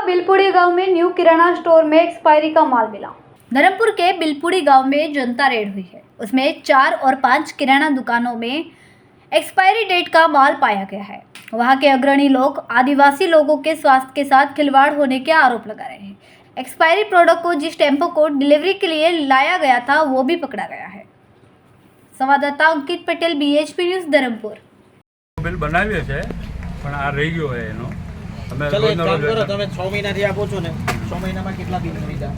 बिलपुड़ी गांव में न्यू किराना स्टोर में एक्सपायरी का माल मिला। धर्मपुर के बिलपुड़ी गांव में जनता रेड हुई है। उसमें 4 और 5 किराना दुकानों में एक्सपायरी डेट का माल पाया गया है। वहां के अग्रणी लोग आदिवासी लोगों के स्वास्थ्य के साथ खिलवाड़ होने के आरोप लगा रहे हैं। एक्सपायरी प्रोडक्ट को जिस टेम्पो को डिलीवरी के लिए लाया गया था वो भी पकड़ा गया है। संवाददाता Ankit Patel, BHP news, Dharampur. Bill બનાવ્યો છે પણ આ રહી ગયો છે એનો અમે ચલો એક રોજનો કામ રોજ કરો, તમે 6 મહિનાથી આપો છો ને, 6 મહિનામાં કેટલા બિલ ખરીદા?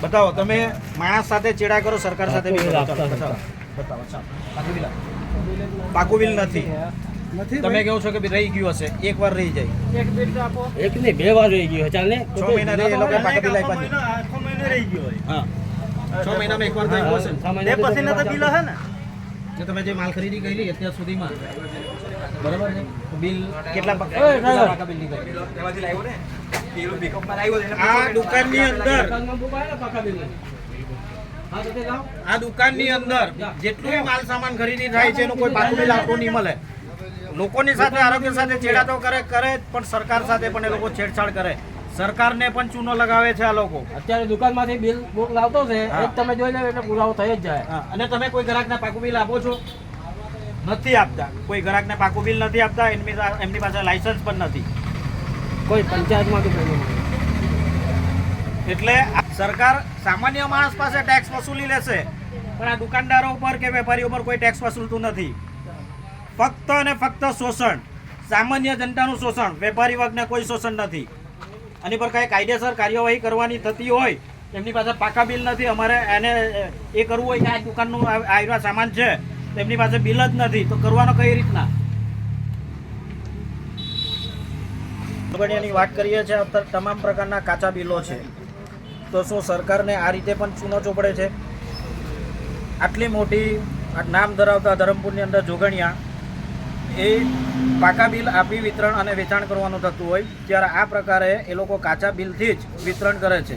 બતાવો. તમે માણસ સાથે ચેડા કરો, સરકાર સાથે બી કરો. ચાલો, બતાવો. પાકું બિલ પાકું બિલ નથી. તમે કહો છો કે ભઈ રહી ગયું હશે, એકવાર રહી જાય. એક ને બે વાર રહી ગયો ચાલ ને 6 મહિનાથી એ લોકો પાકા બિલ આપ્યા છે. 6 મહિને રહી ગયો હોય. હા, 6 મહિનામાં એકવાર થઈ ગયું હશે. બે પછીના તો બિલ હે ને કે તમે જે માલ ખરીદી કરી અત્યાર સુધીમાં, બરાબર છે, તો બિલ કેટલા પાકા બિલ નીકળ્યા? આ દુકાનની અંદર આ દુકાનની અંદર જેટલું માલ સામાન ખરીદી થાય છે એનું કોઈ પાકું બિલ આપવું નહીં મળે. લોકોની સાથે આરોગ્ય સાથે છેડા તો કરે પણ સરકાર સાથે પણ એ લોકો છેડછાડ કરે. સરકારને પણ ચૂનો લગાવે છે આ લોકો. અત્યારે દુકાનમાંથી બિલ બુક લાવતો છે, એક તમે જોઈ લો એટલે પુરાવો થઈ જ જાય. અને તમે કોઈ ગ્રાહકને પાકું બિલ આપો છો? નથી આપતા. કોઈ ગ્રાહકને પાકું બિલ નથી આપતા. એમની પાસે લાયસન્સ પણ નથી. કોઈ પંચાયતમાંથી કોઈ એટલે સરકાર સામાન્ય માણસ પાસે ટેક્સ વસૂલી લેશે, પણ આ દુકાનદારો ઉપર કે વેપારીઓ પર કોઈ ટેક્સ વસૂલતું નથી. ફક્ત અને ફક્ત શોષણ, સામાન્ય જનતાનું શોષણ, વેપારી વર્ગને કોઈ શોષણ નથી. આની પર કાંઈ કાયદેસર કાર્યવાહી કરવાની થતી હોય, એમની પાસે પાકા બિલ નથી. અમારે એને એ કરવું હોય કે આ દુકાનનું આ સામાન છે, એમની પાસે બિલ જ નથી, તો કરવાનો કઈ રીતના? ની વાત કરીએ છીએ, તમામ પ્રકારના કાચા બિલો છે. તો શું સરકારને આ રીતે પણ ચૂનો ચોપડે છે? આટલી મોટી નામ ધરાવતા ધરમપુરની અંદર જોગણિયા એ પાકા બિલ આપી વિતરણ અને વેચાણ કરવાનું થતું હોય, ત્યારે આ પ્રકારે એ લોકો કાચા બિલથી જ વિતરણ કરે છે,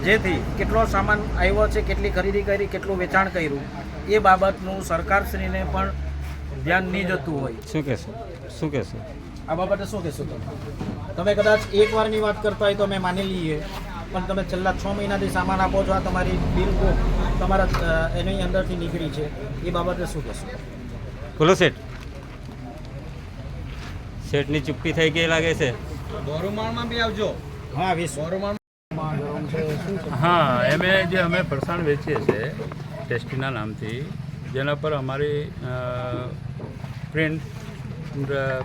જેથી કેટલો સામાન આવ્યો છે, કેટલી ખરીદી કરી, કેટલું વેચાણ કર્યું, એ બાબતનું સરકારશ્રીને પણ ધ્યાન નહીં જતું હોય. શું કહેશો આ બાબતે શું કહેશો તમે? કદાચ એકવારની વાત કરતા હોય તો અમે માની લઈએ, પણ તમે છેલ્લા 6 મહિનાથી સામાન આપો છો, આ તમારી બિલ તમારા એની અંદરથી નીકળી છે, એ બાબતે શું કહેશો? બોલો શેઠની ચુપ્પી થઈ ગઈ લાગે છે. બોરુમાળમાં બી આવજો. હા, 20 હા, અમે ફરસાણ વેચીએ છીએ ટેસ્ટીના નામથી, જેના પર અમારી પ્રિન્ટ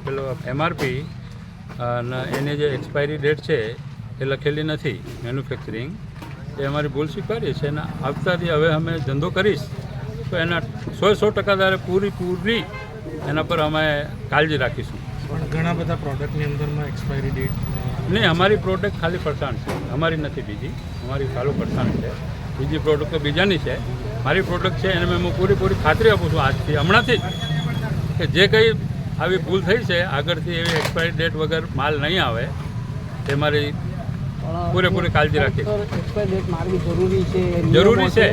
પેલો MRP અને એની જે એક્સપાયરી ડેટ છે એ લખેલી નથી, મેન્યુફેક્ચરિંગ. એ અમારી ભૂલ સ્વીકારીએ છીએ અને આવતાથી હવે અમે ધંધો કરીશ તો એના 100% પૂરી એના પર અમે કાળજી રાખીશું. પણ ઘણા બધા પ્રોડક્ટની અંદરમાં એક્સપાયરી ડેટ નહીં, અમારી પ્રોડક્ટ ખાલી ફરસાણ છે, અમારી નથી બીજી. અમારી ખાલી ફરસાણ છે, બીજી પ્રોડક્ટ તો બીજાની છે. મારી પ્રોડક્ટ છે એને હું પૂરી ખાતરી આપું છું આજથી, હમણાંથી જ, કે જે કંઈ આવી ભૂલ થઈ છે આગળથી એવી એક્સપાયરી ડેટ વગર માલ નહીં આવે, તે મારી પૂરેપૂરી કાળજી રાખીશ. એક્સપાયરી ડેટ મારવી જરૂરી છે.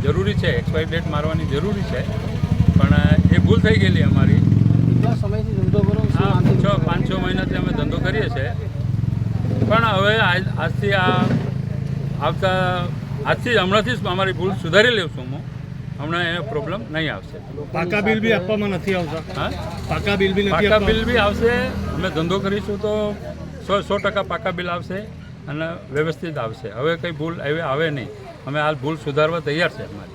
જરૂરી છે, એક્સપાયરી ડેટ મારવાની જરૂરી છે, પણ એ ભૂલ થઈ ગયેલી અમારી. કેટલા સમયથી ધંધો કરો? 5-6 મહિનાથી અમે ધંધો કરીએ છીએ, પણ હવે આજથી હમણાંથી જ અમારી ભૂલ સુધારી લઉં છું હું. હમણાં એનો પ્રોબ્લેમ નહીં આવશે. પાકા બિલ બી આપવામાં નથી આવતા? હા, પાકા બિલ બી પાકા બિલ બી આવશે. અમે ધંધો કરીશું તો 100% પાકા બિલ આવશે અને વ્યવસ્થિત આવશે. હવે કંઈ ભૂલ આવે નહીં. અમે હાલ ભૂલ સુધારવા તૈયાર છે અમારી.